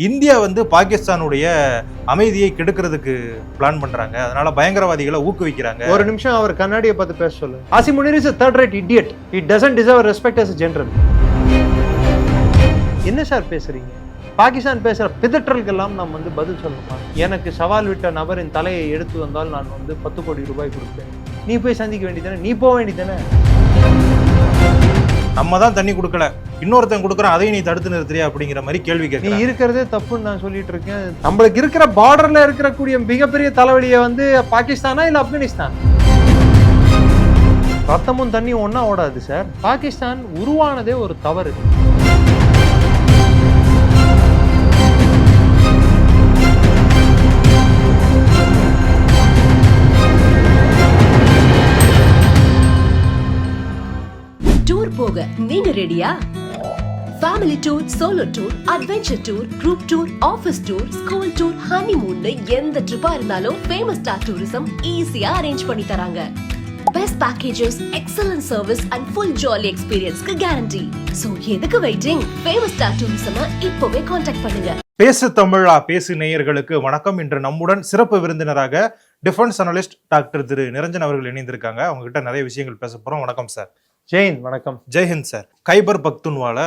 India வந்து பாகிஸ்தானுடைய அமைதியை கெடுக்கிறதுக்கு பிளான் பண்றாங்க. அதனால பயங்கரவாதிகளை ஊக்குவிக்கிறாங்க. ஒரு நிமிஷம் அவர் கண்ணாடியை பார்த்து பேச சொல்லுங்க. Asim Munir is a third rate idiot. He doesn't deserve respect as a general. என்ன சார் பேசுறீங்க? பாகிஸ்தான் பேசுற பிதற்றல்கெல்லாம் நாம் வந்து பதில் சொல்லணுமா? எனக்கு சவால் விட்ட நபரின் தலையை எடுத்து வந்தால் நான் வந்து 10 கோடி ரூபாய் கொடுப்பேன். நீ போய் சந்திக்க வேண்டியதானே, நீ போக வேண்டியதானே. நம்ம தான் தண்ணி கொடுக்கல, இன்னொருத்தன் கொடுக்குறான், அதையும் நீ தடுத்து நிறுத்துறியா அப்படிங்கிற மாதிரி கேள்வி கேட்க. நீ இருக்கிறதே தப்புன்னு நான் சொல்லிட்டு இருக்கேன். நம்மளுக்கு இருக்கிற பார்டர்ல இருக்கக்கூடிய மிகப்பெரிய தலைவலியை வந்து பாகிஸ்தானா இல்ல ஆப்கானிஸ்தான்? ரத்தமும் தண்ணியும் ஒன்னா ஓடாது சார். பாகிஸ்தான் உருவானதே ஒரு தவறு. டூர் போக நீங்க ரெடியா? Family tour, solo tour, adventure tour, group tour, office tour, school tour, honeymoon எந்த ட்ரிப்பா இருந்தாலும் ஃபேமஸ் ஸ்டார் டூரிசம் ஈஸியா அரேஞ்ச் பண்ணி தராங்க. Best packages, excellent service and full jolly எக்ஸ்பீரியன்ஸ்க்கு கேரண்டி. சோ எதுக்கு வெயிட்டிங்? ஃபேமஸ் ஸ்டார் டூரிசம் இப்போவே கான்டாக்ட் பண்ணுங்க. பேசு தமிழா பேசு நேயர்களுக்கு வணக்கம். இன்று நம்முடன் சிறப்பு விருந்தினராக டிஃபென்ஸ் அனலிஸ்ட் டாக்டர் திரு நிரஞ்சன் அவர்கள் இணைந்திருக்காங்க. அவங்க கிட்ட நிறைய விஷயங்கள் பேச போறோம். வணக்கம் சார். ஜெயின் வணக்கம். ஜெய்ஹிந்த் சார். கைபர் பக்துன்வால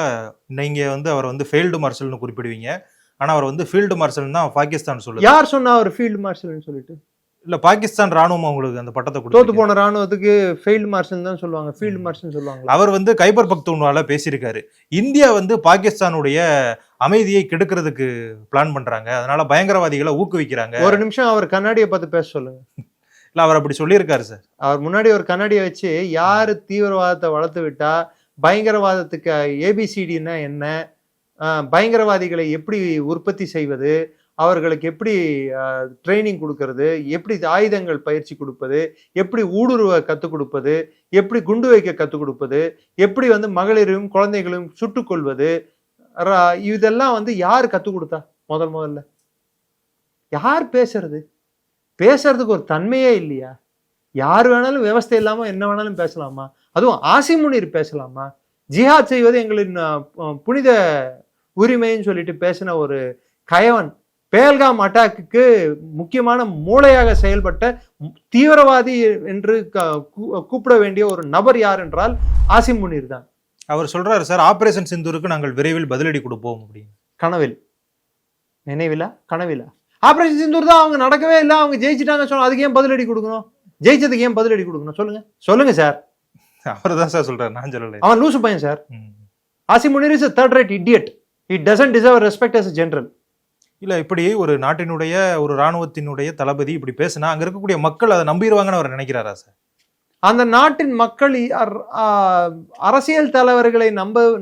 நீங்க வந்து அவர் வந்து ஃபெயில்டு மார்ஷல்னு குறிப்பிடுவீங்க, ஆனா அவர் வந்து ஃபீல்டு மார்ஷல் தான் பாகிஸ்தான் சொல்லுது. யார் சொன்னா அவர் ஃபீல்டு மார்ஷல்னு சொல்லிட்டு? இல்ல, பாகிஸ்தான் ராணுவம் அவங்களுக்கு அந்த பட்டத்தை கொடுத்து தோத்து போன ராணுவத்துக்கு ஃபீல்டு மார்ஷல் தான் சொல்லுவாங்க, ஃபீல்டு மார்ஷல் சொல்லுவாங்க. அவர் வந்து கைபர் பக்துன்வால பேசியிருக்காரு. இந்தியா வந்து பாகிஸ்தானுடைய அமைதியை கெடுக்கிறதுக்கு பிளான் பண்றாங்க, அதனால பயங்கரவாதிகளை ஊக்குவிக்கிறாங்க. ஒரு நிமிஷம் அவர் கண்ணாடியை பார்த்து பேச சொல்லுங்க. இல்ல, அவர் அப்படி சொல்லியிருக்காரு சார். அவர் முன்னாடி ஒரு கண்ணாடியை வச்சு யாரு தீவிரவாதத்தை வளர்த்து விட்டா, பயங்கரவாதத்துக்கு ஏபிசிடின்னா என்ன, பயங்கரவாதிகளை எப்படி உற்பத்தி செய்வது, அவர்களுக்கு எப்படி ட்ரைனிங் கொடுக்கறது, எப்படி ஆயுதங்கள் பயிற்சி கொடுப்பது, எப்படி ஊடுருவ கற்றுக் கொடுப்பது, எப்படி குண்டு வைக்க கற்றுக் கொடுப்பது, எப்படி வந்து மகளிரையும் குழந்தைகளையும் சுட்டுக் கொள்வது, இதெல்லாம் வந்து யார் கற்றுக் கொடுத்தா? முதல்ல யார் பேசுறது? பேசுறதுக்கு ஒரு தன்மையே இல்லையா? யார் வேணாலும் விவஸ்தை இல்லாம என்ன வேணாலும் பேசலாமா? அதுவும் ஆசிம் முனீர் பேசலாமா? ஜிஹாத் செய்வது எங்களின் புனித உரிமைன்னு சொல்லிட்டு பேசின ஒரு கயவன், பேல்காம் அட்டாக்கு முக்கியமான மூளையாக செயல்பட்ட தீவிரவாதி என்று கூப்பிட வேண்டிய ஒரு நபர் யார் என்றால் ஆசிம் முனீர் தான். அவர் சொல்றாரு சார், ஆபரேஷன் சிந்தூருக்கு நாங்கள் விரைவில் பதிலடி கொடுப்போம் அப்படின்னு. கனவில், நினைவிலா, கனவிலா? ஆபரேஷன் சிந்தூர் தான் அவங்க நடக்கவே இல்லை, அவங்க ஜெயிச்சுட்டாங்க சொன்னா அதுக்கு ஏன் பதிலடி கொடுக்கணும்? ஜெயிச்சதுக்கு ஏன் பதிலடி கொடுக்கணும்? சொல்லுங்க சார். அவர் தான் சார் சொல்றாரு, நான் சொல்லல. அவன் லூசு பையன் sir. Asim Munir is a third rate idiot. He doesn't deserve respect as a general. இல்ல, இப்படி ஒரு நாட்டினுடைய ஒரு ராணுவத்தினுடைய தளபதி இப்படி பேசினா அங்க இருக்கக்கூடிய மக்கள் அதை நம்பிடுவாங்கன்னு அவர் நினைக்கிறாரா சார்? அந்த நாட்டின் மக்கள் அரசியல் தலைவர்களை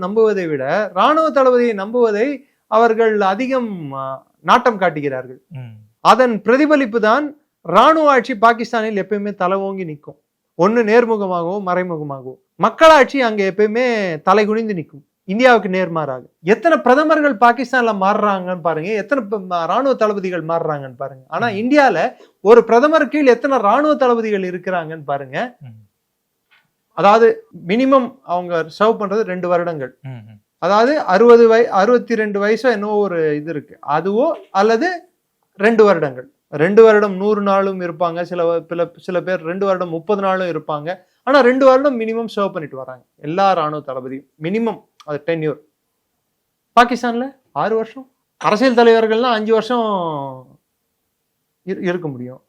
நம்புவதை விட ராணுவ தளபதியை நம்புவதை அவர்கள் அதிகம் நாட்டம் காட்டுகிறார்கள். அதன் பிரதிபலிப்பு தான் ராணுவ ஆட்சி பாகிஸ்தானில் எப்பயுமே தலை ஓங்கி நிற்கும். ஒண்ணு நேர்முகமாகவும் மறைமுகமாகவும். மக்களாட்சி அங்க எப்பயுமே தலை குனிந்து நிற்கும். இந்தியாவுக்கு நேர்மாறாக எத்தனை பிரதமர்கள் பாகிஸ்தான்ல மாறுறாங்கன்னு பாருங்க, எத்தனை ராணுவ தளபதிகள் மாறுறாங்கன்னு பாருங்க. ஆனா இந்தியால ஒரு பிரதமர் கீழ் எத்தனை ராணுவ தளபதிகள் இருக்கிறாங்கன்னு பாருங்க. அதாவது மினிமம் அவங்க சர்வ் பண்றது 2 வருடங்கள். அதாவது 62 வயசோ என்னவோ ஒரு இது இருக்கு, அதுவோ அல்லது 2 வருடங்கள். 2 வருடம் 100 நாளும் இருப்பாங்க, சில பேர் 2 வருடம் 30 நாளும் இருப்பாங்க. ஆனா 2 வருடம் மினிமம் சர்வ் பண்ணிட்டு வராங்க எல்லா ராணுவ தளபதியும். மினிமம் அது டென்யூர். பாகிஸ்தான்ல 6 வருஷம். அரசியல் தலைவர்கள்லாம் 5 வருஷம் இருக்க முடியும்.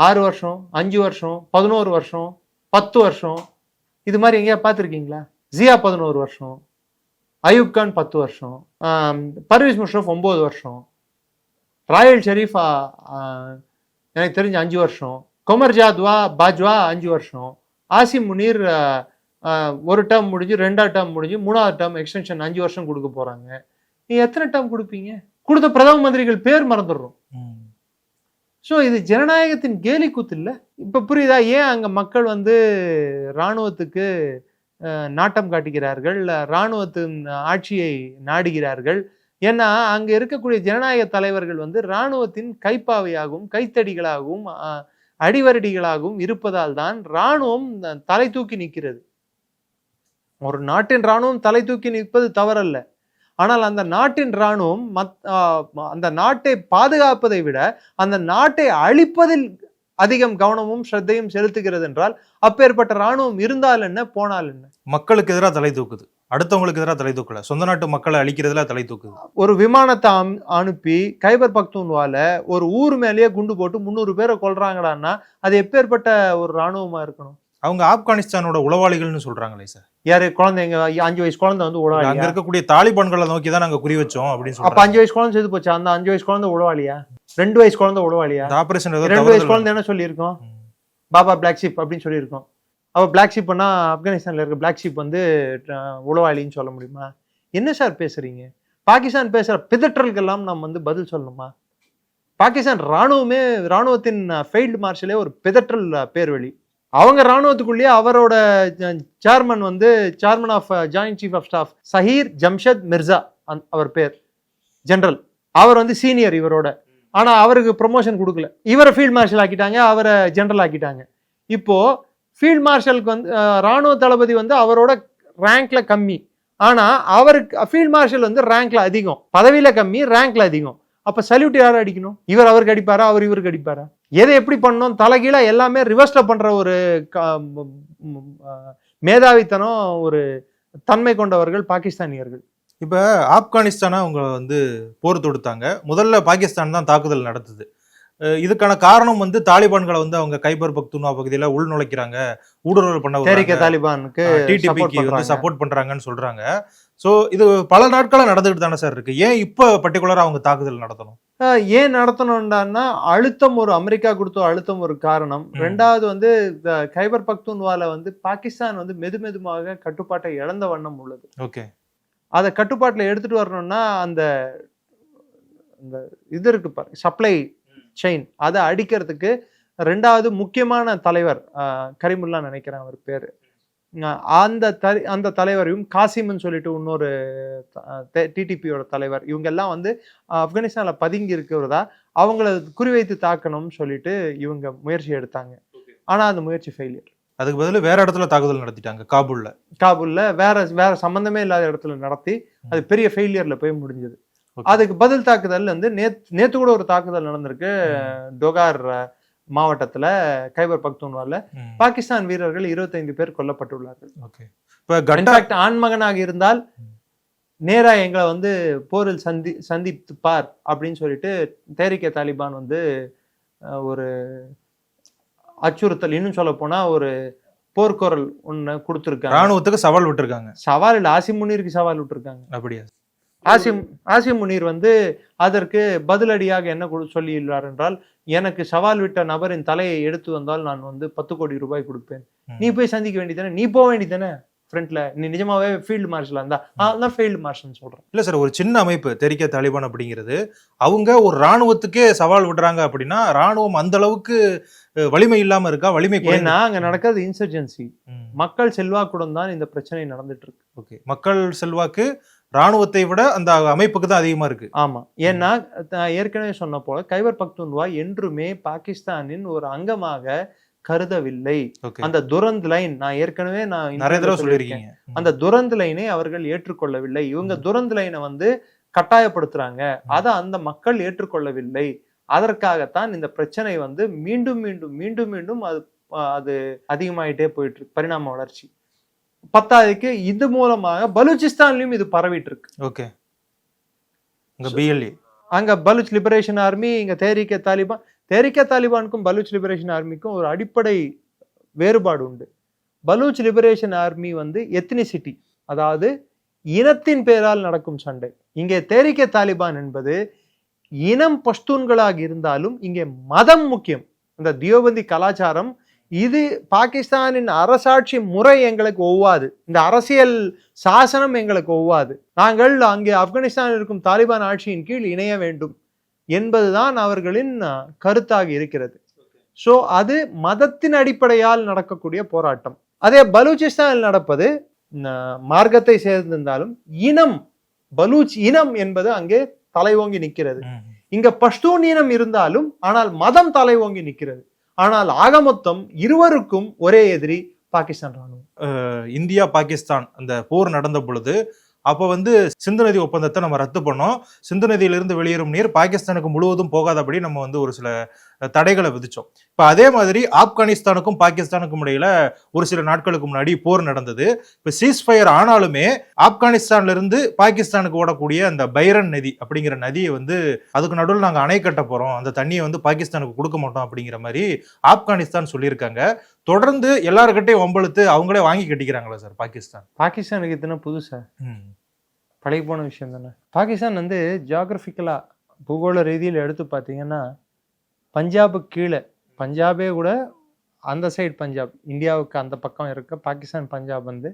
6 வருஷம், 5 வருஷம், 11 வருஷம், 10 வருஷம், இது மாதிரி எங்கேயா பார்த்துருக்கீங்களா? ஜியா 11 வருஷம், அயூப் கான் 10 வருஷம், பர்வேஸ் முஷரஃப் 9 வருஷம், ராயல் ஷெரீஃப் எனக்கு தெரிஞ்ச 5 வருஷம், கொமர் பாஜ்வா 5 வருஷம், ஆசிம் முனீர் 1 டேர்ம் முடிஞ்சு 2ஆவது டேர்ம் முடிஞ்சு 3ஆவது டேர்ம் எக்ஸ்டென்ஷன் 5 வருஷம் கொடுக்க போறாங்க. நீ எத்தனை டேர்ம் கொடுப்பீங்க? கொடுத்த பிரதம மந்திரிகள் பேர் மறந்துடுறோம். ஸோ இது ஜனநாயகத்தின் கேலி கூத்து இல்லை. இப்போ புரியுதா ஏன் அங்கே மக்கள் வந்து இராணுவத்துக்கு நாட்டம் காட்டுகிறார்கள், இராணுவத்தின் ஆட்சியை நாடுகிறார்கள்? ஏன்னா அங்க இருக்கக்கூடிய ஜனநாயக தலைவர்கள் வந்து இராணுவத்தின் கைப்பாவையாகவும் கைத்தடிகளாகவும் அடிவரடிகளாகவும் இருப்பதால் தான் இராணுவம் தலை தூக்கி நிற்கிறது. ஒரு நாட்டின் இராணுவம் தலை தூக்கி நிற்பது தவறல்ல. ஆனால் அந்த நாட்டின் இராணுவம் அந்த நாட்டை பாதுகாப்பதை விட அந்த நாட்டை அழிப்பதில் அதிகம் கவனமும் ஸ்ரத்தையும் செலுத்துகிறது என்றால் அப்பேற்பட்ட இராணுவம் இருந்தால் என்ன போனால் என்ன? மக்களுக்கு எதிராக தலை தூக்குது, அடுத்தவங்களுக்கு எதிராக தலை தூக்கல, சொந்த நாட்டு மக்களை அழிக்கிறதுல தலை தூக்குது. ஒரு விமானத்தை அனுப்பி கைபர் பக்தூன்வால ஒரு ஊர் மேலேயே குண்டு போட்டு 300 பேரை கொல்றாங்கடான்னா அது எப்பேற்பட்ட ஒரு இராணுவமா இருக்கணும்? அவங்க ஆப்கானிஸ்தானோட உளவாளிகள்னு சொல்றாங்களே சார். யாரு? குழந்தைங்க 5 வயசு குழந்தை வந்து உளவாளி? அங்க இருக்கக்கூடிய தாலிபான்களை நோக்கி தான் நாங்க குறி வச்சோம் அப்படின்னு அப்ப சொல்றாங்க. 5 வயசு குழந்தை செத்து போச்சு. அந்த 5 வயசு குழந்தை உளவாளியா? 2 வயசு குழந்தை உளவாளியா? ஆபரேஷன் 2 வயசு குழந்தை என்ன சொல்லியிருக்கோம்? பாபா பிளாக் ஷீப் அப்படின்னு சொல்லியிருக்கோம். அப்ப பிளாக் ஷீப்னா ஆப்கானிஸ்தான்ல இருக்க பிளாக் ஷீப் வந்து உளவாளின்னு சொல்ல முடியுமா? என்ன சார் பேசுறீங்க? பாகிஸ்தான் பேசுற பிதற்றல்கெல்லாம் நம்ம வந்து பதில் சொல்லணுமா? பாகிஸ்தான் ராணுவத்தின் ஃபீல்டு மார்ஷலே ஒரு பிதற்றல் பேர்வழி. அவங்க ராணுவத்துக்குள்ளேயே அவரோட சேர்மன் வந்து chairman of joint chief of staff Zaheer Jamshed Mirza அவர் பேர், ஜெனரல். அவர் வந்து சீனியர் இவரோட. ஆனா அவருக்கு ப்ரொமோஷன் கொடுக்கல. இவரை ஃபீல்ட் மார்ஷல் ஆக்கிட்டாங்க, அவரை ஜெனரல் ஆக்கிட்டாங்க. இப்போ ஃபீல்ட் மார்ஷலுக்கு வந்து ராணுவ தளபதி வந்து அவரோட ரேங்க்ல கம்மி. ஆனா அவருக்கு ஃபீல்ட் மார்ஷல் வந்து ரேங்க்ல அதிகம், பதவியில கம்மி, ரேங்க்ல அதிகம். அப்ப சல்யூட் யாரும் அடிக்கணும்? இவர் அவருக்கு அடிப்பாரா, அவர் இவருக்கு அடிப்பாரா? எதை எப்படி பண்ணணும்? தலைகீழா எல்லாமே ரிவர்ஸ்ல பண்ற ஒரு மேதாவித்தனம், ஒரு தன்மை கொண்டவர்கள் பாகிஸ்தானியர்கள். இப்ப ஆப்கானிஸ்தானை அவங்க வந்து போர் தொடுத்தாங்க. முதல்ல பாகிஸ்தான் தான் தாக்குதல் நடத்துது. இதுக்கான காரணம் வந்து தாலிபான்களை வந்து அவங்க கைபர் பக்துன்வா பகுதியில உள் நுழைக்கிறாங்க, ஊடுருவல் பண்ண தெரிக்க தாலிபானுக்கு டிடிபிக்கு வந்து சப்போர்ட் பண்றாங்கன்னு சொல்றாங்க. சோ இது பல நாட்களா நடந்துட்டு தானே சார் இருக்கு. ஏன் இப்ப பர்டிகுலரா அவங்க தாக்குதல் நடத்தணும்? ஏன் நடத்தணும்னா அழுத்தம், ஒரு அமெரிக்கா கொடுத்த அழுத்தம் ஒரு காரணம். ரெண்டாவது வந்து கைபர் பக்துன்வால வந்து பாகிஸ்தான் வந்து மெதுமெதுமாக கட்டுப்பாட்டை இழந்த வண்ணம் உள்ளது. ஓகே, அதை கட்டுப்பாட்டுல எடுத்துட்டு வரணும்னா அந்த இது இருக்கு பாரு, சப்ளை செயின், அதை அடிக்கிறதுக்கு ரெண்டாவது முக்கியமான தலைவர் கரிமுல்லா நினைக்கிறேன் அவர் பேரு, அந்த தலைவரையும் காசிம்னு சொல்லிட்டு இன்னொரு டிடிபியோட தலைவர், இவங்க எல்லாம் வந்து ஆப்கானிஸ்தான்ல பதுங்கி இருக்கிறதா அவங்கள குறிவைத்து தாக்கணும்னு சொல்லிட்டு இவங்க முயற்சி எடுத்தாங்க. ஆனா அந்த முயற்சி ஃபெயிலியர். அதுக்கு பதில் வேற இடத்துல தாக்குதல் நடத்திட்டாங்க. காபூல்ல வேற சம்பந்தமே இல்லாத இடத்துல நடத்தி அது பெரிய ஃபெயிலியர்ல போய் முடிஞ்சது. அதுக்கு பதில் தாக்குதல் வந்து நேத்து கூட ஒரு தாக்குதல் நடந்திருக்கு டோகார் மாவட்டத்துல கைபர் பக்துன்வால. பாகிஸ்தான் வீரர்கள் 25 பேர் கொல்லப்பட்டுள்ளார்கள். ஆண்மகனாக இருந்தால் நேரா எங்களை வந்து போரில் சந்தித்து பார் அப்படின்னு சொல்லிட்டு தேரிக்கே தாலிபான் வந்து ஒரு அச்சுறுத்தல், இன்னும் சொல்ல போனா ஒரு போர்க்குரல் ஒண்ணு கொடுத்திருக்காங்க. ராணுவத்துக்கு சவால் விட்டுருக்காங்க. சவால் இல்ல, ஆசிம் முனீருக்கு சவால் விட்டுருக்காங்க. அப்படியா? ஆசிம் முனீர் வந்து அதற்கு பதிலடியாக என்ன சொல்லியுள்ளார் என்றால், எனக்கு சவால் விட்ட நபரின் தலையை எடுத்து வந்தால் நான் வந்து 10 கோடி ரூபாய் கொடுப்பேன். நீ போய் சந்திக்க வேண்டியதானே, நீ போக வேண்டியதானே ஃப்ரண்ட்ல, நீ நிஜமாவே ஃபீல்டு மார்ஷலா இருந்தா அதான் ஃபீல்டு மார்ஷல் சொல்றேன். இல்ல சார், ஒரு சின்ன அமைப்பு தெரிக்க தாலிபான் அப்படிங்கிறது அவங்க ஒரு ராணுவத்துக்கே சவால் விடுறாங்க அப்படின்னா ராணுவம் அந்த அளவுக்கு வலிமை இல்லாம இருக்கா? வலிமை ஏன்னா அங்க நடக்கிறது இன்சர்ஜென்சி. மக்கள் செல்வாக்குடன் தான் இந்த பிரச்சனை நடந்துட்டு இருக்கு. ஓகே, மக்கள் செல்வாக்கு ராணுவத்தை விட அந்த அமைப்புக்கு தான் அதிகமா இருக்கு. ஆமா, ஏன்னா ஏற்கனவே சொன்ன போல கைபர் பக்துன்வா என்றுமே பாகிஸ்தானின் ஒரு அங்கமாக கருதவில்லை. அந்த துரந்த் லைன் நான் ஏற்கனவே நிறைய தடவை சொல்லியிருக்கீங்க. அந்த துரந்த் லைனை அவர்கள் ஏற்றுக்கொள்ளவில்லை. இவங்க துரந்த் லைனை வந்து கட்டாயப்படுத்துறாங்க, அதை அந்த மக்கள் ஏற்றுக்கொள்ளவில்லை. அதற்காகத்தான் இந்த பிரச்சனை வந்து மீண்டும் மீண்டும் மீண்டும் மீண்டும் அது அதிகமாயிட்டே போயிட்டு இருக்கு, பரிணாம வளர்ச்சி. பத்தாவதுக்கு இது மூலமாக பலூச்சிஸ்தான்லயும் இது பரவிட்டு இருக்கு. ஓகே, அங்க பலூச் லிபரேஷன் ஆர்மி, இங்க தேரிக்க தாலிபானுக்கும் பலூச் லிபரேஷன் ஆர்மிக்கும் ஒரு அடிப்படை வேறுபாடு உண்டு. பலூச் லிபரேஷன் ஆர்மி வந்து எத்னிசிட்டி, அதாவது இனத்தின் பேரால் நடக்கும் சண்டை. இங்கே தேரிக்க தாலிபான் என்பது இனம் பஷ்தூன்களாக இருந்தாலும் இங்கே மதம் முக்கியம். இந்த தியோபந்தி கலாச்சாரம், இது பாகிஸ்தானின் அரசாட்சி முறை எங்களுக்கு ஒவ்வாது, இந்த அரசியல் சாசனம் எங்களுக்கு ஒவ்வாது, நாங்கள் அங்கே ஆப்கானிஸ்தானில் இருக்கும் தாலிபான் ஆட்சியின் கீழ் இணைய வேண்டும் என்பதுதான் அவர்களின் கருத்தாக இருக்கிறது. சோ அது மதத்தின் அடிப்படையால் நடக்கக்கூடிய போராட்டம். அதே பலூச்சிஸ்தானில் நடப்பது மார்க்கத்தை சேர்ந்திருந்தாலும் இனம், பலூச் இனம் என்பது அங்கே தலைவோங்கி நிற்கிறது. இங்க பஷ்தூன் இனம் இருந்தாலும் ஆனால் மதம் தலைவோங்கி நிற்கிறது. ஆனால் ஆக மொத்தம் இருவருக்கும் ஒரே எதிரி பாகிஸ்தான் ராணுவம். இந்தியா பாகிஸ்தான் அந்த போர் நடந்த பொழுது அப்போ வந்து சிந்து நதி ஒப்பந்தத்தை நம்ம ரத்து பண்ணோம், சிந்து நதியிலிருந்து வெளியேறும் நீர் பாகிஸ்தானுக்கு முழுவதும் போகாதபடி நம்ம வந்து ஒரு சில தடைகளை விதிச்சோம். இப்போ அதே மாதிரி ஆப்கானிஸ்தானுக்கும் பாகிஸ்தானுக்கும் இடையில ஒரு சில நாட்களுக்கு முன்னாடி போர் நடந்தது. இப்போ சீஸ்ஃபயர் ஆனாலுமே ஆப்கானிஸ்தான்ல இருந்து பாகிஸ்தானுக்கு ஓடக்கூடிய அந்த பைரன் நதி அப்படிங்கிற நதியை வந்து அதுக்கு நடுவில் நாங்கள் அணை கட்ட போறோம், அந்த தண்ணியை வந்து பாகிஸ்தானுக்கு கொடுக்க மாட்டோம் அப்படிங்கிற மாதிரி ஆப்கானிஸ்தான் சொல்லியிருக்காங்க. தொடர்ந்து எல்லாருக்கிட்டையும் வம்பழுத்து அவங்களே வாங்கி கட்டிக்கிறாங்களா சார் பாகிஸ்தான்? பாகிஸ்தானுக்கு இதுனா புதுசா பழகி போன விஷயம் தானே. பாகிஸ்தான் வந்து ஜியாகிரபிக்கலா பூகோள ரீதியில் எடுத்து பார்த்தீங்கன்னா பஞ்சாபுக்கு கீழே, பஞ்சாபே கூட அந்த சைடு பஞ்சாப், இந்தியாவுக்கு அந்த பக்கம் இருக்க பாகிஸ்தான் பஞ்சாப் வந்து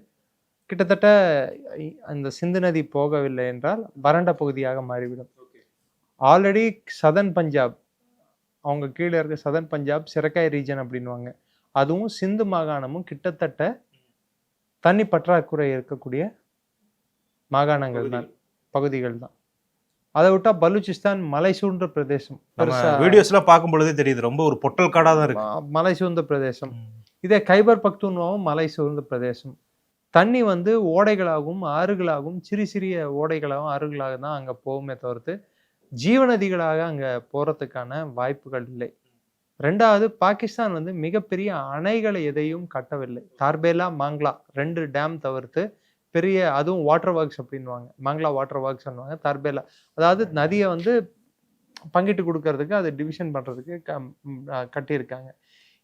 கிட்டத்தட்ட அந்த சிந்து நதி போகவில்லை என்றால் வறண்ட பகுதியாக மாறிவிடும். ஆல்ரெடி சதன் பஞ்சாப், அவங்க கீழே இருக்க சதன் பஞ்சாப் சிரக்காய் ரீஜன் அப்படின்வாங்க, அதுவும் சிந்து மாகாணமும் கிட்டத்தட்ட தண்ணி பற்றாக்குறை இருக்கக்கூடிய மாகாணங்கள் தான், பகுதிகள் தான். அதை விட்டா பலூச்சிஸ்தான் மலை சூழ்ந்த பிரதேசம், வீடியோஸ்லாம் பார்க்கும் பொழுதே தெரியுது ரொம்ப ஒரு பொட்டல் காடா தான் இருக்கு, மலை சூழ்ந்த பிரதேசம். இதே கைபர் பக்துன்வாவும் மலை சூழ்ந்த பிரதேசம். தண்ணி வந்து ஓடைகளாகவும் ஆறுகளாகவும் சிறிய சிறிய ஓடைகளாகவும் ஆறுகளாக தான் அங்க போகுமே தவிர்த்து ஜீவநதிகளாக அங்க போறதுக்கான வாய்ப்புகள் இல்லை. ரெண்டாவது, பாகிஸ்தான் வந்து மிகப்பெரிய அணைகளை எதையும் கட்டவில்லை. தார்பேலா, மாங்லா 2 டேம் தவிர்த்து பெரிய, அதுவும் வாட்டர் ஒர்க்ஸ் அப்படின்வாங்க, மாங்லா வாட்டர் ஒர்க்ஸ் பண்ணுவாங்க, தார்பேலா அதாவது நதியை வந்து பங்கிட்டு கொடுக்கறதுக்கு, அதை டிவிஷன் பண்றதுக்கு கட்டியிருக்காங்க.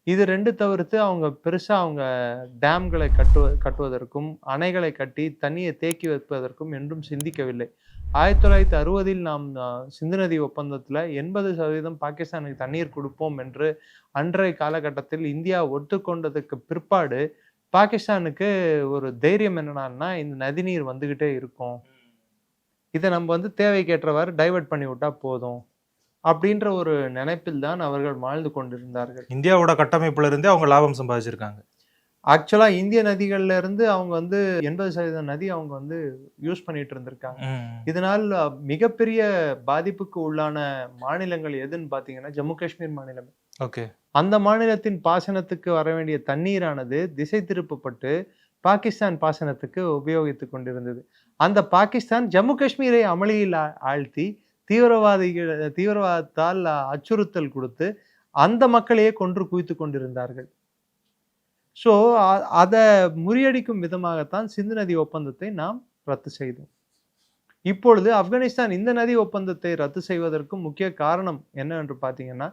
இது 2 தவிர்த்து அவங்க பெருசா அவங்க டேம்களை கட்டுவதற்கும் அணைகளை கட்டி தண்ணியை தேக்கி வைப்பதற்கும் என்றும் சிந்திக்கவில்லை. 1960 நாம் சிந்து நதி ஒப்பந்தத்துல 80% பாகிஸ்தானுக்கு தண்ணீர் கொடுப்போம் என்று அன்றைய காலகட்டத்தில் இந்தியா ஒத்துக்கொண்டதுக்கு பிற்பாடு பாகிஸ்தானுக்கு ஒரு தைரியம் என்னன்னா, இந்த நதிநீர் வந்துகிட்டே இருக்கும், இதை நம்ம வந்து தேவைக்கேற்றவாறு டைவர்ட் பண்ணி விட்டா போதும் அப்படின்ற ஒரு நினைப்பில் தான் அவர்கள் வாழ்ந்து கொண்டிருந்தார்கள். இந்தியாவோட கட்டமைப்புல இருந்தே அவங்க லாபம் சம்பாதிச்சிருக்காங்க. ஆக்சுவலா இந்திய நதிகள்ல இருந்து அவங்க வந்து 80% நதி அவங்க வந்து யூஸ் பண்ணிட்டு இருந்திருக்காங்க. இதனால் மிகப்பெரிய பாதிப்புக்கு உள்ளான மாநிலங்கள் எதுன்னு பாத்தீங்கன்னா ஜம்மு காஷ்மீர் மாநிலம். அந்த மாநிலத்தின் பாசனத்துக்கு வர வேண்டிய தண்ணீரானது திசை திருப்பப்பட்டு பாகிஸ்தான் பாசனத்துக்கு உபயோகித்து கொண்டிருந்தது. அந்த பாகிஸ்தான் ஜம்மு காஷ்மீரை அமளியில் ஆழ்த்தி தீவிரவாதத்தால் அச்சுறுத்தல் கொடுத்து அந்த மக்களையே கொன்று குவித்து கொண்டிருந்தார்கள். ஸோ அதை முறியடிக்கும் விதமாகத்தான் சிந்து நதி ஒப்பந்தத்தை நாம் ரத்து செய்தோம். இப்பொழுது ஆப்கானிஸ்தான் இந்த நதி ஒப்பந்தத்தை ரத்து செய்வதற்கு முக்கிய காரணம் என்னவென்று பார்த்தீங்கன்னா,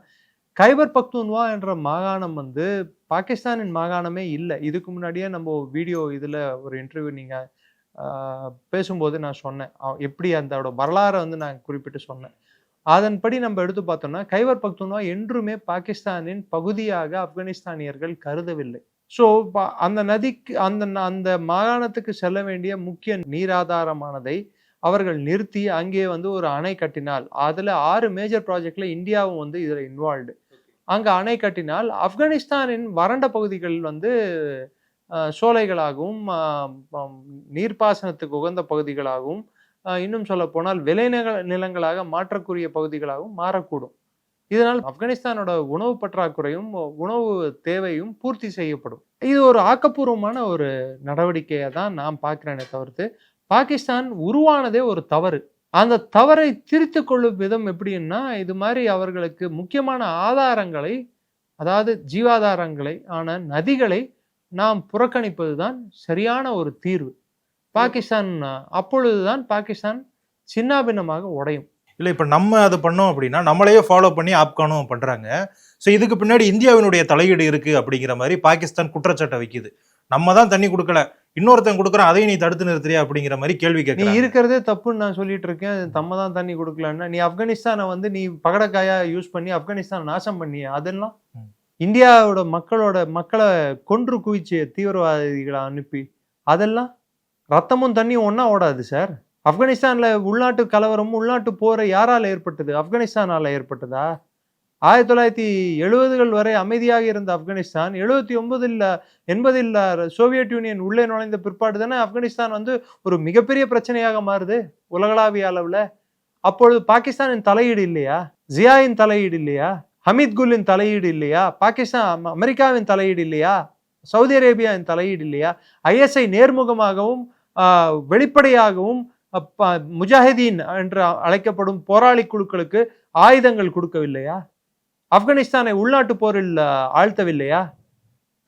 கைபர் பக்துன்வா என்ற மாகாணம் வந்து பாகிஸ்தானின் மாகாணமே இல்லை. இதுக்கு முன்னாடியே நம்ம வீடியோ இதில் ஒரு இன்டர்வியூ நீங்கள் பேசும்போது நான் சொன்னேன், எப்படி அதோட வரலாறை வந்து நான் குறிப்பிட்டு சொன்னேன். அதன்படி நம்ம எடுத்து பார்த்தோம்னா கைபர் பக்துன்வா என்றுமே பாகிஸ்தானின் பகுதியாக ஆப்கானிஸ்தானியர்கள் கருதவில்லை. ஸோ அந்த நதிக்கு அந்த மாகாணத்துக்கு செல்ல வேண்டிய முக்கிய நீராதாரமானதை அவர்கள் நிறுத்தி அங்கே வந்து ஒரு அணை கட்டினால், அதில் 6 மேஜர் ப்ராஜெக்ட்ல இந்தியாவும் வந்து இதில் இன்வால்வ்டு. அங்கே அணை கட்டினால் ஆப்கானிஸ்தானின் வறண்ட பகுதிகள் வந்து சோலைகளாகவும் நீர்ப்பாசனத்துக்கு உகந்த பகுதிகளாகவும் இன்னும் சொல்ல போனால் விளை நிலங்களாக மாற்றக்கூடிய பகுதிகளாகவும் மாறக்கூடும். இதனால் ஆப்கானிஸ்தானோட உணவு பற்றாக்குறையும் உணவு தேவையும் பூர்த்தி செய்யப்படும். இது ஒரு ஆக்கப்பூர்வமான ஒரு நடவடிக்கையை தான் நான் பார்க்கிறேனே தவிர்த்து, பாகிஸ்தான் உருவானதே ஒரு தவறு. அந்த தவறை திருத்து கொள்ளும் விதம் எப்படின்னா, இது மாதிரி அவர்களுக்கு முக்கியமான ஆதாரங்களை, அதாவது ஜீவாதாரங்களை ஆன நதிகளை நாம் புறக்கணிப்பதுதான் சரியான ஒரு தீர்வு. பாகிஸ்தான் அப்பொழுதுதான் பாகிஸ்தான் சின்னாபின்னமாக உடையும். இல்லை, இப்போ நம்ம அதை பண்ணோம் அப்படின்னா நம்மளையே ஃபாலோ பண்ணி ஆப்கானும் பண்ணுறாங்க. ஸோ இதுக்கு பின்னாடி இந்தியாவினுடைய தலையீடு இருக்குது அப்படிங்கிற மாதிரி பாகிஸ்தான் குற்றச்சாட்டை வைக்குது. நம்ம தான் தண்ணி கொடுக்கல, இன்னொருத்தன் கொடுக்குறான், அதையும் நீ தடுத்து நிறுத்துறியா அப்படிங்கிற மாதிரி கேள்வி கேட்க. நீ இருக்கிறதே தப்புன்னு நான் சொல்லிட்டு இருக்கேன், நம்ம தான் தண்ணி கொடுக்கலன்னா நீ ஆப்கானிஸ்தானை வந்து நீ பகடக்காயா யூஸ் பண்ணி ஆப்கானிஸ்தான் நாசம் பண்ணிய, அதெல்லாம் இந்தியாவோட மக்களை கொன்று குவிச்சு தீவிரவாதிகளை அனுப்பி, அதெல்லாம் ரத்தமும் தண்ணியும் ஒன்னா ஓடாது சார். ஆப்கானிஸ்தான்ல உள்நாட்டு கலவரமும் உள்நாட்டு போரை யாரால ஏற்பட்டது? ஆப்கானிஸ்தானால ஏற்பட்டதா? 1970கள் வரை அமைதியாக இருந்த ஆப்கானிஸ்தான் 79-80 சோவியத் யூனியன் உள்ளே நுழைந்த பிற்பாடு தானே ஆப்கானிஸ்தான் வந்து ஒரு மிகப்பெரிய பிரச்சனையாக மாறுது உலகளாவிய அளவுல. அப்பொழுது பாகிஸ்தானின் தலையீடு இல்லையா? ஜியாயின் தலையீடு இல்லையா? ஹமீத் குல்லின் தலையீடு இல்லையா? பாகிஸ்தான் அமெரிக்காவின் தலையீடு இல்லையா? சவுதி அரேபியாவின் தலையீடு இல்லையா? ISI நேர்முகமாகவும் வெளிப்படையாகவும் முஜாஹிதீன் என்று அழைக்கப்படும் போராளி குழுக்களுக்கு ஆயுதங்கள் கொடுக்கவில்லையா? ஆப்கானிஸ்தானை உள்நாட்டு போரில் ஆழ்த்தவில்லையா?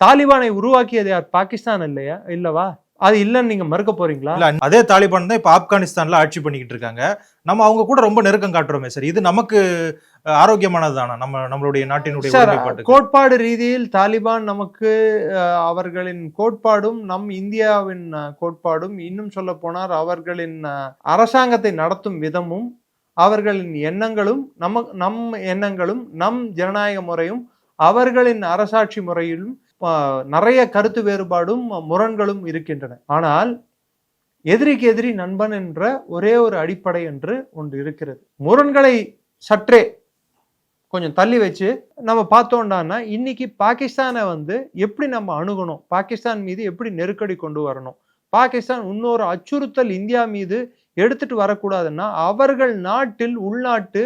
தாலிபானை உருவாக்கியது யார்? பாகிஸ்தான் இல்லையா? இல்லவா? அது இல்லைன்னு நீங்க மறுக்க போறீங்களா? இல்ல, அதே தாலிபான் தான் இப்ப ஆப்கானிஸ்தான்ல ஆட்சி பண்ணிக்கிட்டு இருக்காங்க. நம்ம அவங்க கூட ரொம்ப நெருக்கம் காட்டுறோமே சார். இது நமக்கு ஆரோக்கியமானது தானே? நம்மளுடைய நாட்டினுடைய ஒருமைப்பாட்டுக்கு? கோட்பாடு ரீதியில் தாலிபான் நமக்கு அவர்களின் கோட்பாடும் நம் இந்தியாவின் கோட்பாடும், இன்னும் சொல்ல போனார் அவர்களின் அரசாங்கத்தை நடத்தும் விதமும், அவர்களின் எண்ணங்களும் நம் எண்ணங்களும், நம் ஜனநாயக முறையும், அவர்களின் அரசாட்சி முறையிலும் நிறைய கருத்து வேறுபாடும் முரண்களும் இருக்கின்றன. ஆனால் எதிரிக்கு எதிரி நண்பன் என்ற ஒரே ஒரு அடிப்படை என்று ஒன்று இருக்கிறது. முரண்களை சற்றே கொஞ்சம் தள்ளி வச்சு நம்ம பார்த்தோம்னா, இன்னைக்கு பாகிஸ்தானை எப்படி நம்ம அணுகணும், பாகிஸ்தான் மீது எப்படி நெருக்கடி கொண்டு வரணும், பாகிஸ்தான் இன்னொரு அச்சுறுத்தல் இந்தியா மீது எடுத்துட்டு வரக்கூடாதுன்னா அவர்கள் நாட்டில் உள்நாட்டு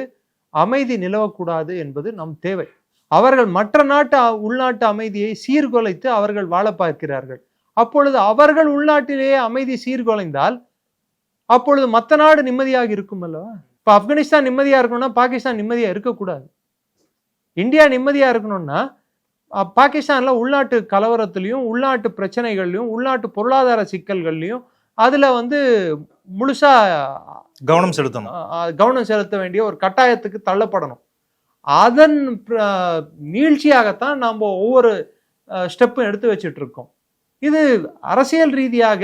அமைதி நிலவக்கூடாது என்பது நம் தேவை. அவர்கள் மற்ற நாட்டு உள்நாட்டு அமைதியை சீர்குலைத்து அவர்கள் வாழ பார்க்கிறார்கள். அப்பொழுது அவர்கள் உள்நாட்டிலேயே அமைதி சீர்குலைந்தால் அப்பொழுது மற்ற நாடு நிம்மதியாக இருக்கும் அல்லவா? இப்ப ஆப்கானிஸ்தான் நிம்மதியா இருக்கணும்னா பாகிஸ்தான் நிம்மதியா இருக்கக்கூடாது. இந்தியா நிம்மதியா இருக்கணும்னா பாகிஸ்தான்ல உள்நாட்டு கலவரத்திலையும், உள்நாட்டு பிரச்சனைகள்லையும், உள்நாட்டு பொருளாதார சிக்கல்கள்லையும் அதுல முழுசா கவனம் செலுத்த வேண்டிய ஒரு கட்டாயத்துக்கு தள்ளப்படணும். அதன் நீழ்ச்சியாகத்தான் நாம் ஒவ்வொரு ஸ்டெப்பும் எடுத்து வச்சுட்டு இருக்கோம். இது அரசியல் ரீதியாக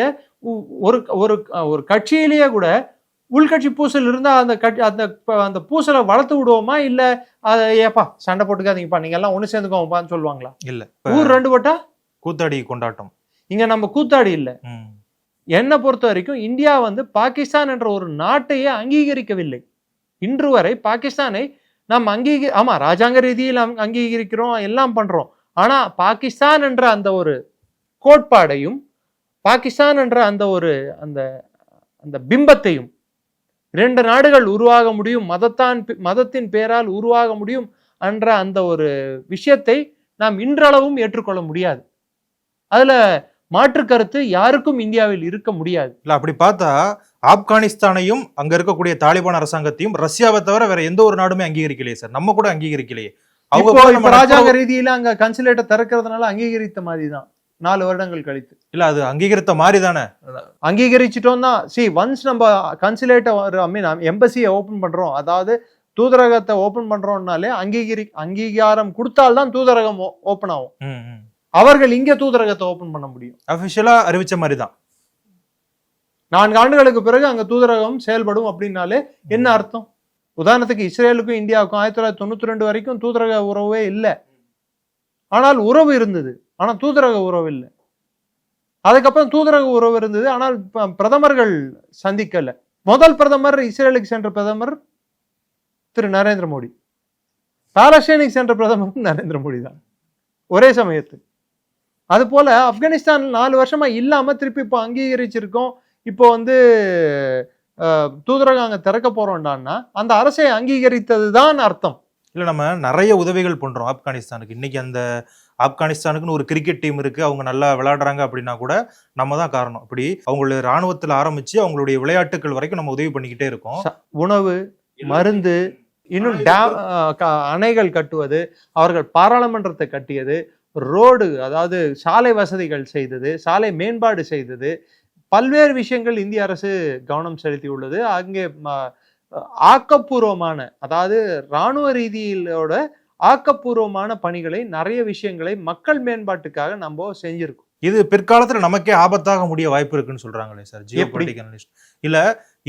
ஒரு கட்சியிலேயே கூட உள்கட்சி பூசல் இருந்தா அந்த பூசலை வளர்த்து விடுவோமா? இல்ல ஏப்பா சண்டை போட்டுக்காதீங்கப்பா, நீங்க எல்லாம் ஒண்ணு சேர்ந்துக்கோங்கப்பான்னு சொல்லுவாங்களா? இல்ல, ஊர் ரெண்டு பட்டா கூத்தாடி கொண்டாட்டம். இங்க நம்ம கூத்தாடி இல்ல. என்னை பொறுத்த வரைக்கும் இந்தியா பாகிஸ்தான் என்ற ஒரு நாட்டையே அங்கீகரிக்கவில்லை. இன்று வரை பாகிஸ்தானை நாம் ஆமா ராஜாங்க ரீதியில் அங்கீகரிக்கிறோம், எல்லாம் பண்றோம். ஆனா பாகிஸ்தான் என்ற அந்த ஒரு கோட்பாடையும், பாகிஸ்தான் என்ற அந்த ஒரு அந்த பிம்பத்தையும், இரண்டு நாடுகள் உருவாக முடியும், மதத்தின் பேரால் உருவாக முடியும் என்ற அந்த ஒரு விஷயத்தை நாம் இன்றளவும் ஏற்றுக்கொள்ள முடியாது. அதுல மாற்று கருத்து யாருக்கும் இந்தியாவில் இருக்க முடியாது. இல்ல, அப்படி பார்த்தா ஆப்கானிஸ்தானையும் அங்க இருக்கக்கூடிய தாலிபான் அரசாங்கத்தையும் ரஷ்யாவை தவிர வேற எந்த ஒரு நாடுமே அங்கீகரிக்கலையே சார். நம்ம கூட அங்கீகரிக்கலையே. அவங்க ராஜாங்க ரீதியில அங்க கன்சுலேட்டை திறக்கிறதுனால அங்கீகரித்த மாதிரி தான் 4 வருடங்கள் கழித்து. இல்ல, அது அங்கீகரித்த மாதிரி தானே. அங்கீகரிச்சிட்டோம் தான். ஒன்ஸ் நம்ம கன்சுலேட்டை எம்பசியை ஓபன் பண்றோம், அதாவது தூதரகத்தை ஓபன் பண்றோம்னாலே அங்கீகாரம் கொடுத்தால்தான் தூதரகம் ஓபன் ஆகும். அவர்கள் இங்க தூதரகத்தை ஓபன் பண்ண முடியும். அபிஷியலா அறிவிச்ச மாதிரி தான். 4 ஆண்டுகளுக்கு பிறகு அங்க தூதரகம் செயல்படும் அப்படின்னாலே என்ன அர்த்தம்? உதாரணத்துக்கு இஸ்ரேலுக்கும் இந்தியாவுக்கும் 1992 வரைக்கும் தூதரக உறவே இல்லை. ஆனால் உறவு இருந்தது, ஆனா தூதரக உறவு இல்லை. அதுக்கப்புறம் தூதரக உறவு இருந்தது, ஆனால் பிரதமர்கள் சந்திக்கல. முதல் பிரதமர் இஸ்ரேலுக்கு சென்ற பிரதமர் திரு நரேந்திர மோடி, பாலஸ்தீனுக்கு சென்ற பிரதமர் நரேந்திர மோடி தான் ஒரே சமயத்தில். அது போல ஆப்கானிஸ்தான் 4 வருஷமா இல்லாம திருப்பி இப்போ அங்கீகரிச்சிருக்கோம். இப்போ தூதரகம் அங்க திறக்க போறோம்டான்னா அந்த அரசை அங்கீகரித்தது தான் அர்த்தம். இல்ல, நம்ம நிறைய உதவிகள் பண்றோம் ஆப்கானிஸ்தானுக்கு. இன்னைக்கு அந்த ஆப்கானிஸ்தானுக்குன்னு ஒரு கிரிக்கெட் டீம் இருக்கு, அவங்க நல்லா விளையாடுறாங்க அப்படின்னா கூட நம்ம தான் காரணம். அப்படி அவங்களுடைய ராணுவத்தில் ஆரம்பிச்சு அவங்களுடைய விளையாட்டுகள் வரைக்கும் நம்ம உதவி பண்ணிக்கிட்டே இருக்கோம். உணவு, மருந்து, இன்னும் அணைகள் கட்டுவது, அவர்கள் பாராளுமன்றத்தை கட்டியது, ரோடு அதாவது சாலை வசதிகள் செய்தது, சாலை மேம்பாடு செய்தது, பல்வேறு விஷயங்கள் இந்திய அரசு கவனம் செலுத்தி உள்ளது. அங்கே ஆக்கப்பூர்வமான, அதாவது இராணுவ ரீதியிலோட ஆக்கப்பூர்வமான பணிகளை, நிறைய விஷயங்களை மக்கள் மேம்பாட்டுக்காக நம்ம செஞ்சிருக்கோம். இது பிற்காலத்துல நமக்கே ஆபத்தாக முடிய வாய்ப்பு இருக்குன்னு சொல்றாங்களே சார் ஜியோ பொலிட்டிக்கல் அனலிஸ்ட். இல்ல,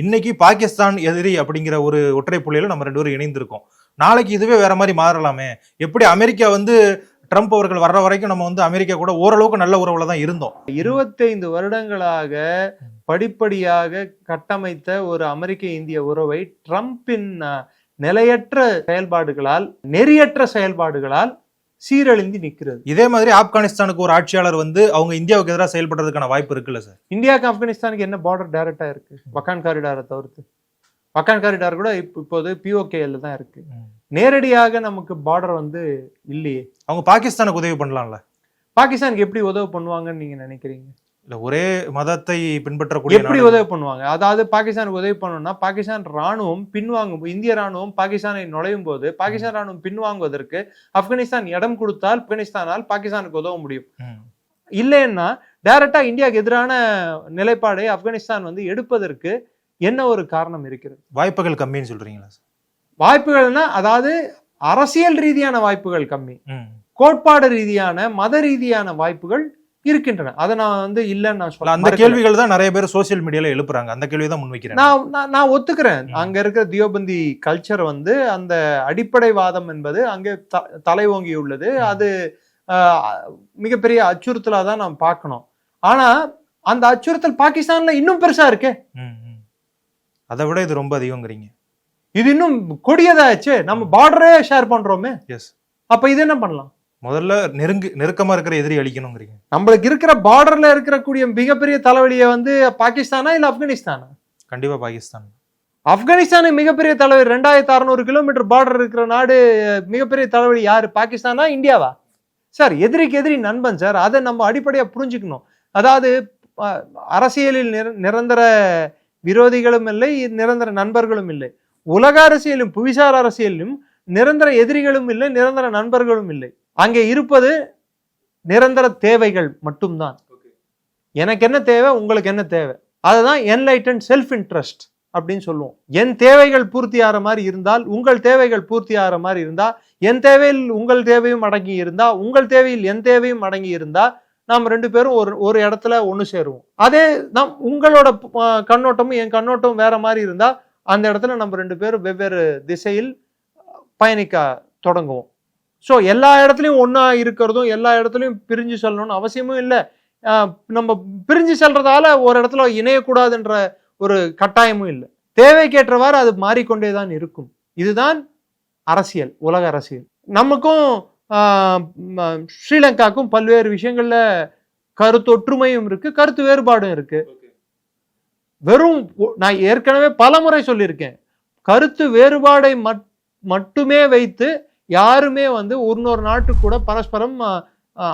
இன்னைக்கு பாகிஸ்தான் எதிரி அப்படிங்கிற ஒரு ஒற்றை புள்ளியில நம்ம 2 பேரும் இணைந்திருக்கோம். நாளைக்கு இதுவே வேற மாதிரி மாறலாமே. எப்படி அமெரிக்கா ட்ரம்ப் அவர்கள் வர்ற வரைக்கும் நம்ம அமெரிக்கா கூட ஓரளவுக்கு நல்ல உறவுல தான் இருந்தோம். 25 வருடங்களாக படிப்படியாக கட்டமைத்த ஒரு அமெரிக்க இந்திய உறவை ட்ரம்பின் நிலையற்ற செயல்பாடுகளால், நெறியற்ற செயல்பாடுகளால் சீரழிந்து நிற்கிறது. இதே மாதிரி ஆப்கானிஸ்தானுக்கு ஒரு ஆட்சியாளர் அவங்க இந்தியாவுக்கு எதிராக செயல்படுறதுக்கான வாய்ப்பு இருக்குல்ல சார்? இந்தியாவுக்கு ஆப்கானிஸ்தானுக்கு என்ன பார்டர் டைரக்டா இருக்கு? வக்கான் காரிடாரை தவிர்த்து. வக்கான் காரிடார் கூட இப்போது POKல தான் இருக்கு. நேரடியாக நமக்கு பார்டர் இல்லையே. அவங்க பாகிஸ்தானுக்கு உதவி பண்ணலாம்ல? பாகிஸ்தானுக்கு எப்படி உதவி பண்ணுவாங்கன்னு நீங்க நினைக்கிறீங்க? இல்ல ஒரே மதத்தை பின்பற்றக்கூடிய எப்படி நாடுகள். உதவி பண்ணுவாங்க? அதாவது பாகிஸ்தானுக்கு உதவி பண்ணணும்னா பாகிஸ்தான் ராணுவம் பின்வாங்கும், இந்திய ராணுவம் பாகிஸ்தானை நுழையும் போது பாகிஸ்தான் ராணுவம் பின்வாங்குவதற்கு ஆப்கானிஸ்தான் இடம் கொடுத்தால் ஆப்கானிஸ்தானால் பாகிஸ்தானுக்கு உதவ முடியும். ம். இல்லைன்னா டைரக்டா இந்தியாவுக்கு எதிரான நிலைப்பாடை ஆப்கானிஸ்தான் வந்து எடுப்பதற்கு என்ன ஒரு காரணம் இருக்கிறது? வாய்ப்புகள் கம்மின்னு சொல்றீங்களா சார்? வாய்ப்புகள்னா அதாவது அரசியல் ரீதியான வாய்ப்புகள் கம்மி, ம். கோட்பாடு ரீதியான மத ரீதியான வாய்ப்புகள் இருக்கின்றன. அதை நான் வந்து இல்லைன்னு நான் இல்ல, சொல்ல அந்த கேள்விகள் தான் நிறைய பேர் சோசியல் மீடியால எழுப்புறாங்க. அந்த கேள்வி தான் முன்வைக்கிறேன். நான் ஒத்துக்கிறேன். அங்க இருக்கிற தியோபந்தி கல்ச்சர் வந்து அந்த அடிப்படைவாதம் என்பது அங்கே தலை ஓங்கி உள்ளது. அது மிகப்பெரிய அச்சுறுத்தலா தான் நாம் பார்க்கணும். ஆனா அந்த அச்சுறுத்தல் பாகிஸ்தான்ல இன்னும் பெருசா இருக்கே. அதை விட இது ரொம்ப அதிகங்கிறீங்க. இது இன்னும் கொடியதாச்சு. நம்ம பார்டரே ஷேர் பண்றோமே. எஸ். அப்ப இது என்ன பண்ணலாம்? முதல்ல நெருக்கமா இருக்கிற எதிரி அழிக்கணுங்கிறீங்க. நம்மளுக்கு இருக்கிற பார்டர்ல இருக்கக்கூடிய மிகப்பெரிய தலைவலியை வந்து பாகிஸ்தானா இல்ல ஆப்கானிஸ்தானா? கண்டிப்பா பாகிஸ்தான். ஆப்கானிஸ்தானு மிகப்பெரிய தலைவலி 2600 கிலோமீட்டர் பார்டர் இருக்கிற நாடு. மிகப்பெரிய தலைவலி யாரு? பாகிஸ்தானா இந்தியாவா? சார், எதிரிக்கு எதிரி நண்பன் சார். அதை நம்ம அடிப்படையா புரிஞ்சுக்கணும். அதாவது அரசியலில் நிரந்தர விரோதிகளும் இல்லை, நிரந்தர நண்பர்களும் இல்லை. உலக அரசியலும் புவிசார் அரசியலும் நிரந்தர எதிரிகளும் இல்லை, நிரந்தர நண்பர்களும் இல்லை. அங்கே இருப்பது நிரந்தர தேவைகள் மட்டும்தான். எனக்கு என்ன தேவை, உங்களுக்கு என்ன தேவை, அதுதான் என்லைட்டன் செல்ஃப் இன்ட்ரெஸ்ட் அப்படின்னு சொல்லுவோம். என் தேவைகள் பூர்த்தி ஆகிற மாதிரி இருந்தால், உங்கள் தேவைகள் பூர்த்தி ஆகிற மாதிரி இருந்தா, என் தேவையில் உங்கள் தேவையும் அடங்கி இருந்தா, உங்கள் தேவையில் என் தேவையும் அடங்கி இருந்தா, நாம் ரெண்டு பேரும் ஒரு இடத்துல ஒன்று சேருவோம். அதே உங்களோட கண்ணோட்டமும் என் கண்ணோட்டமும் வேற மாதிரி இருந்தா, அந்த இடத்துல நம்ம ரெண்டு பேரும் வெவ்வேறு திசையில் பயணிக்க தொடங்குவோம். ஸோ எல்லா இடத்துலையும் ஒன்றா இருக்கிறதும் எல்லா இடத்துலையும் பிரிஞ்சு செல்லணும்னு அவசியமும் இல்லை. நம்ம பிரிஞ்சு செல்றதால ஒரு இடத்துல இணையக்கூடாதுன்ற ஒரு கட்டாயமும் இல்லை. தேவைக்கேற்றவாறு அது மாறிக்கொண்டே தான் இருக்கும். இதுதான் அரசியல், உலக அரசியல். நமக்கும் ஸ்ரீலங்காவுக்கும் பல்வேறு விஷயங்கள்ல கருத்தொற்றுமையும் இருக்கு, கருத்து வேறுபாடும் இருக்கு. வெறும் நான் ஏற்கனவே பல முறை சொல்லியிருக்கேன், கருத்து வேறுபாடை மட்டுமே வைத்து யாருமே வந்து இன்னொரு நாட்டு கூட பரஸ்பரம்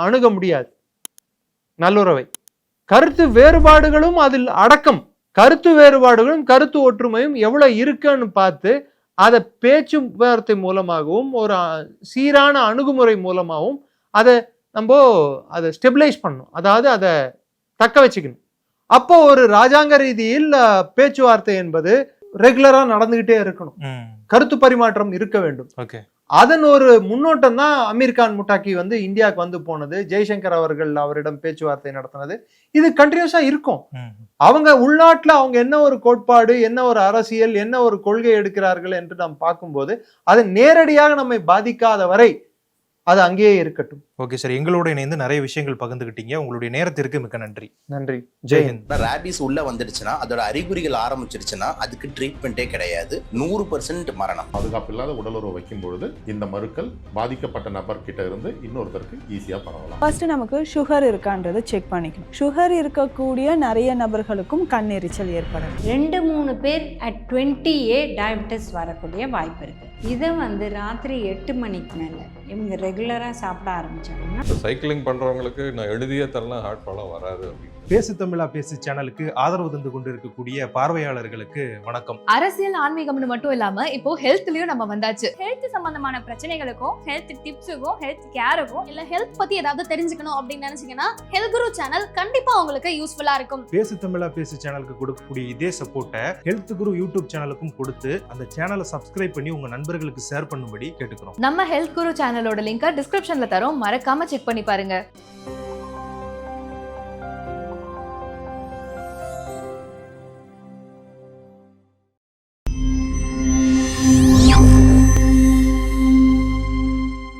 அணுக முடியாது நல்லுறவை. கருத்து வேறுபாடுகளும் அதில் அடக்கம். கருத்து வேறுபாடுகளும் கருத்து ஒற்றுமையும் எவ்வளவு இருக்குன்னு பார்த்து அதை பேச்சுவார்த்தை மூலமாகவும் ஒரு சீரான அணுகுமுறை மூலமாகவும் அதை ஸ்டெபிலைஸ் பண்ணணும். அதாவது அதை தக்க வச்சுக்கணும். அப்போ ஒரு ராஜாங்க ரீதியில் பேச்சுவார்த்தை என்பது ரெகுலரா நடந்துகிட்டே இருக்கணும். கருத்து பரிமாற்றம் இருக்க வேண்டும். அதன் ஒரு முன்னோட்டம் தான் அமீர் கான் முட்டாக்கி வந்து இந்தியாவுக்கு வந்து போனது, ஜெய்சங்கர் அவர்கள் அவரிடம் பேச்சுவார்த்தை நடத்தினது. இது கண்டினியூஸா இருக்கும். அவங்க உள்நாட்டுல அவங்க என்ன ஒரு கோட்பாடு, என்ன ஒரு அரசியல், என்ன ஒரு கொள்கை எடுக்கிறார்கள் என்று நாம் பார்க்கும்போது அது நேரடியாக நம்மை பாதிக்காத வரை அது அங்கேயே இருக்கட்டும். ஓகே சார், எங்களோட இணைந்து நிறைய விஷயங்கள் பகிர்ந்துக்கிட்டீங்க. உங்களுடைய நேரத்திற்கு மிக்க நன்றி. நன்றி. ஜெய்ஹிந்த். ராபிஸ் உள்ள வந்துடுச்சுன்னா, அதோட அறிகுறிகள் ஆரம்பிச்சிருச்சுன்னா அதுக்கு ட்ரீட்மெண்ட்டே கிடையாது. 100% மரணம். பாதுகாப்பு இல்லாத உடலுறவு வைக்கும் பொழுது இந்த மருக்கள் பாதிக்கப்பட்ட நபர் கிட்ட இருந்து இன்னொருத்தருக்கு ஈஸியா பரவலாம். ஃபர்ஸ்ட் நமக்கு சுகர் இருக்கான்றதை செக் பண்ணிக்கணும். சுகர் இருக்கக்கூடிய நிறைய நபர்களுக்கும் கண்ணெரிச்சல் ஏற்படும். 2-3 பேர் at 20A டயபெட்டிஸ் வரக்கூடிய வாய்ப்பு இருக்கு. இதை வந்து ராத்திரி 8 மணிக்கு மேலே இவங்க ரெகுலராக சாப்பிட ஆரம்பிச்சாங்கன்னா, சைக்கிளிங் பண்ணுறவங்களுக்கு நான் எழுதியே தரலாம், ஹார்ட் ப்ராப்ளம் வராது அப்படின்னு. பேசு தமிழா பேசு சேனலுக்கு ஆதரவு தந்து கொண்டு இருக்கக்கூடிய பார்வையாளர்களுக்கு வணக்கம். அரசியல் ஆன்மீகம்னு மட்டும் இல்லாம இப்போ ஹெல்த்லயும் நம்ம வந்தாச்சு. ஹெல்த் சம்பந்தமான பிரச்சனைகளுக்கும், ஹெல்த் டிப்ஸுக்கும், ஹெல்த் கேருக்கும், இல்ல ஹெல்த் பத்தி ஏதாவது தெரிஞ்சுக்கணும் அப்படின்னு நினைச்சீங்கன்னா ஹெல்த் குரு சேனல் கண்டிப்பா உங்களுக்கு யூஸ்ஃபுல்லா இருக்கும். பேசு தமிழா பேசு சேனலுக்கு கொடுக்கக்கூடிய இதே சப்போர்ட்டை ஹெல்த் குரு யூடியூப் சேனலுக்கும் கொடுத்து அந்த சேனலை சப்ஸ்கிரைப் பண்ணி உங்க நண்பர்களுக்கு ஷேர் பண்ணும்படி கேட்டுக்கிறோம். நம்ம ஹெல்த் குரு சேனலோட லிங்கை டிஸ்கிரிப்ஷன்ல தரோம், மறக்காம செக் பண்ணி பாருங்க.